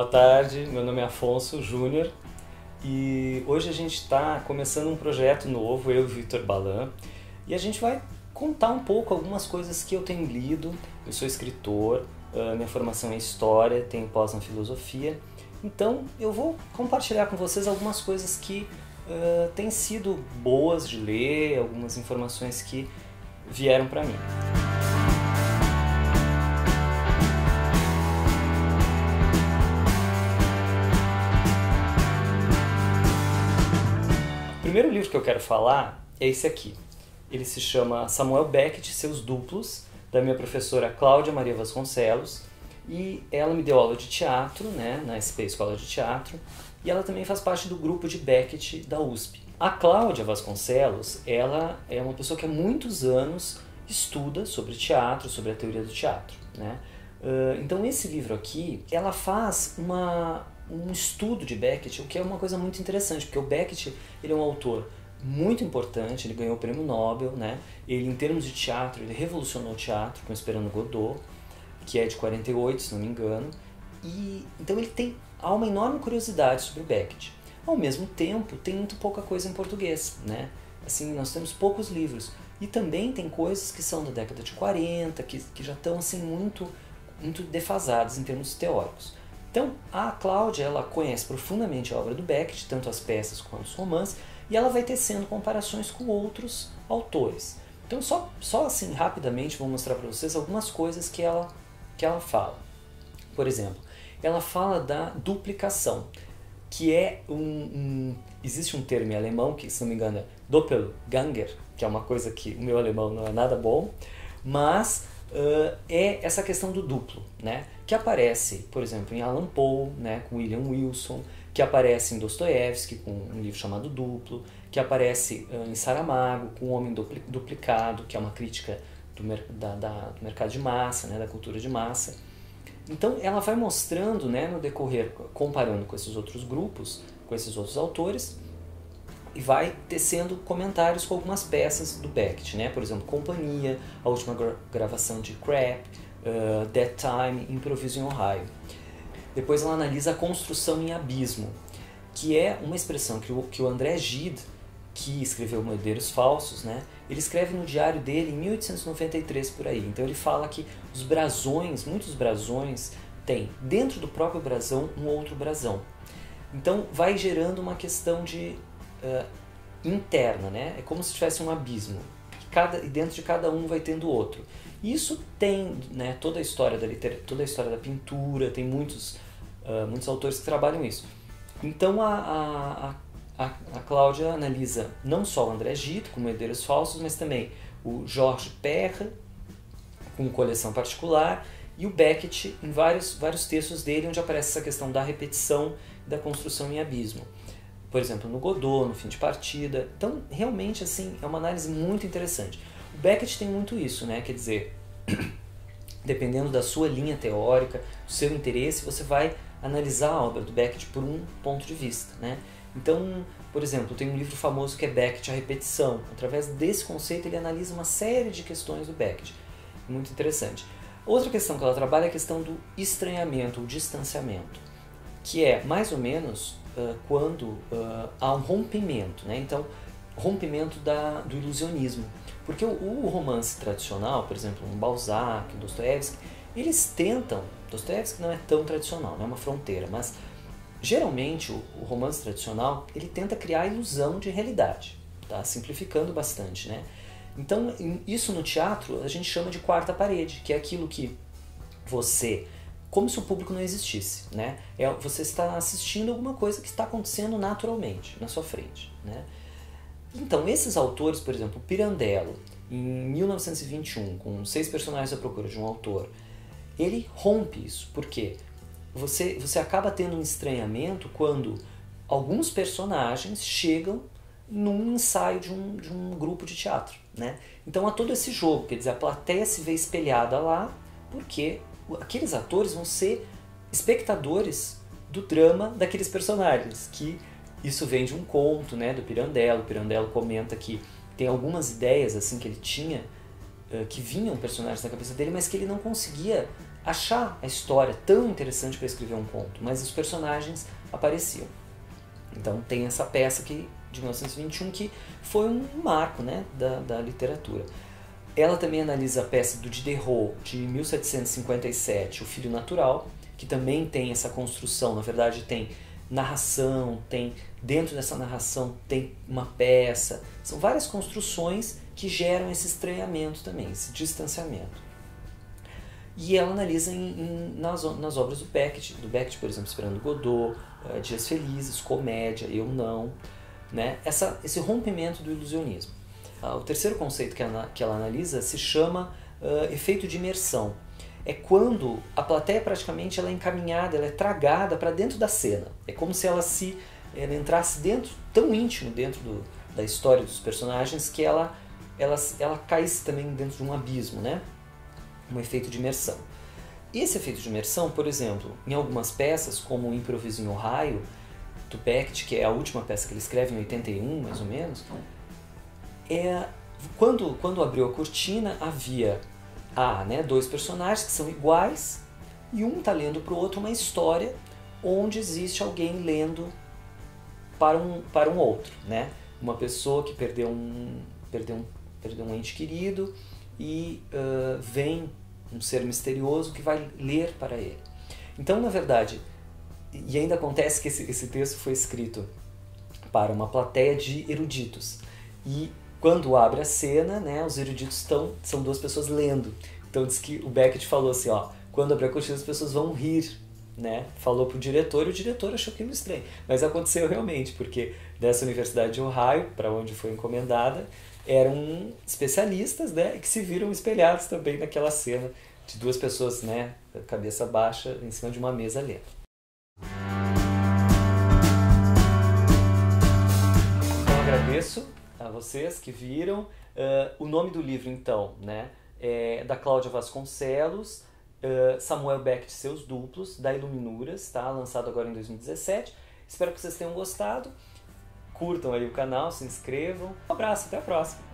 Boa tarde, meu nome é Afonso Júnior e hoje a gente está começando um projeto novo, eu e o Victor Balan, e a gente vai contar um pouco algumas coisas que eu tenho lido. Eu sou escritor, minha formação é história, tenho pós na filosofia, então eu vou compartilhar com vocês algumas coisas que têm sido boas de ler, algumas informações que vieram para mim. O primeiro livro que eu quero falar é esse aqui. Ele se chama Samuel Beckett e Seus Duplos, da minha professora Cláudia Maria Vasconcelos, e ela me deu aula de teatro, né, na SP Escola de Teatro, e ela também faz parte do grupo de Beckett da USP. A Cláudia Vasconcelos, ela é uma pessoa que há muitos anos estuda sobre teatro, sobre a teoria do teatro, né? Então esse livro aqui, ela faz um estudo de Beckett, o que é uma coisa muito interessante, porque o Beckett ele é um autor muito importante, ele ganhou o prêmio Nobel, né? Ele, em termos de teatro, ele revolucionou o teatro com Esperando Godot, que é de 48, se não me engano, e então há uma enorme curiosidade sobre o Beckett. Ao mesmo tempo, tem muito pouca coisa em português, né? Assim, nós temos poucos livros, e também tem coisas que são da década de 40, que já estão assim muito defasadas em termos teóricos. Então, a Cláudia, ela conhece profundamente a obra do Beckett, tanto as peças quanto os romances, e ela vai tecendo comparações com outros autores. Então, só assim, rapidamente, vou mostrar para vocês algumas coisas que ela fala. Por exemplo, ela fala da duplicação, que é existe um termo em alemão, que, se não me engano, é Doppelganger, que é uma coisa que o meu alemão não é nada bom, mas é essa questão do duplo, né? Que aparece, por exemplo, em Allan Poe, né, com William Wilson, que aparece em Dostoiévski, com um livro chamado Duplo, que aparece em Saramago, com O Homem Duplicado, que é uma crítica do mercado de massa, né, da cultura de massa. Então ela vai mostrando, né, no decorrer, comparando com esses outros grupos, com esses outros autores, e vai tecendo comentários com algumas peças do Beckett, né? Por exemplo, Companhia, a última gravação de Crap, That Time, Improviso em Ohio. Depois ela analisa a construção em abismo, que é uma expressão que o André Gide, que escreveu Moedeiros Falsos, né? Ele escreve no diário dele em 1893 por aí. Então ele fala que os brasões, muitos brasões, têm dentro do próprio brasão um outro brasão. Então vai gerando uma questão de interna, né? É como se tivesse um abismo, e dentro de cada um vai tendo outro. Isso tem, né, toda a história da literatura, toda a história da pintura, tem muitos autores que trabalham isso. Então a Cláudia analisa não só o André Gide, com Moedeiros Falsos, mas também o Georges Perre, com Coleção Particular, e o Beckett em vários textos dele, onde aparece essa questão da repetição e da construção em abismo. Por exemplo, no Godot, no Fim de Partida. Então, realmente, assim, é uma análise muito interessante. O Beckett tem muito isso, né? Quer dizer, dependendo da sua linha teórica, do seu interesse, você vai analisar a obra do Beckett por um ponto de vista, né? Então, por exemplo, tem um livro famoso que é Beckett, a Repetição. Através desse conceito, ele analisa uma série de questões do Beckett. Muito interessante. Outra questão que ela trabalha é a questão do estranhamento, o distanciamento, que é mais ou menos quando há um rompimento, né? Então, rompimento do ilusionismo. Porque o romance tradicional, por exemplo, um Balzac, um Dostoiévski, eles tentam, Dostoiévski não é tão tradicional, não é uma fronteira, mas geralmente o romance tradicional, ele tenta criar a ilusão de realidade, tá? Simplificando bastante, né? Então, isso no teatro a gente chama de quarta parede, que é aquilo que você, como se o público não existisse, né? Você está assistindo alguma coisa que está acontecendo naturalmente na sua frente, né? Então, esses autores, por exemplo, Pirandello, em 1921, com 6 personagens à procura de um autor, ele rompe isso. Por quê? Você acaba tendo um estranhamento quando alguns personagens chegam num ensaio de um grupo de teatro, né? Então há todo esse jogo, quer dizer, a plateia se vê espelhada lá, porque aqueles atores vão ser espectadores do drama daqueles personagens, que isso vem de um conto, né, do Pirandello. O Pirandello comenta que tem algumas ideias assim que ele tinha, que vinham personagens na cabeça dele, mas que ele não conseguia achar a história tão interessante para escrever um conto, mas os personagens apareciam. Então tem essa peça aqui de 1921 que foi um marco, né, da literatura. Ela também analisa a peça do Diderot de 1757, O Filho Natural, que também tem essa construção, na verdade tem narração, tem dentro dessa narração tem uma peça, são várias construções que geram esse estranhamento também, esse distanciamento. E ela analisa nas obras do Beckett, por exemplo, Esperando Godot, Dias Felizes, Comédia, Eu Não, né? Esse rompimento do ilusionismo. O terceiro conceito que ela analisa se chama efeito de imersão. É quando a plateia praticamente ela é encaminhada, ela é tragada para dentro da cena. É como se ela entrasse dentro, tão íntimo dentro da história dos personagens, que ela caísse também dentro de um abismo, né? Um efeito de imersão. E esse efeito de imersão, por exemplo, em algumas peças, como o Improviso em Ohio, do Beckett, que é a última peça que ele escreve em 81, mais ou menos, quando abriu a cortina, havia dois personagens que são iguais e um está lendo para o outro uma história onde existe alguém lendo para um outro, né? Uma pessoa que perdeu um ente querido e vem um ser misterioso que vai ler para ele. Então, na verdade, e ainda acontece que esse texto foi escrito para uma plateia de eruditos. E quando abre a cena, né, os eruditos são duas pessoas lendo. Então diz que o Beckett falou assim, quando abre a cortina as pessoas vão rir, né? Falou pro diretor e o diretor achou aquilo estranho. Mas aconteceu realmente, porque dessa Universidade de Ohio, para onde foi encomendada, eram especialistas, né, que se viram espelhados também naquela cena de duas pessoas, né, cabeça baixa em cima de uma mesa lendo. Então agradeço a vocês que viram. O nome do livro, então, né, é da Cláudia Vasconcelos, Samuel Beckett e Seus Duplos, da Iluminuras, tá? Lançado agora em 2017. Espero que vocês tenham gostado. Curtam aí o canal, se inscrevam. Um abraço, até a próxima!